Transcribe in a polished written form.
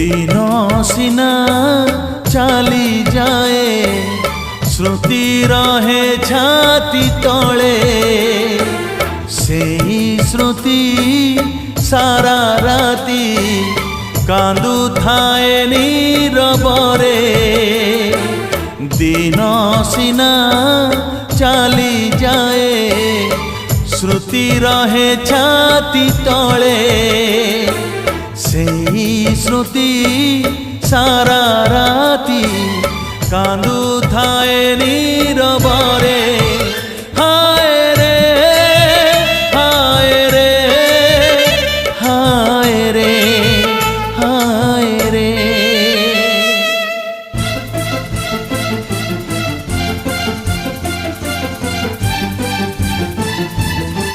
दिन सिना चली जाए श्रुति रहे छाती तले से श्रुति सारा राती कांदु थाए नीरबरे दिन सिना चली जाए श्रुति रहे छाती तले से श्रुति सारा राती कांदु थाए नीरबरे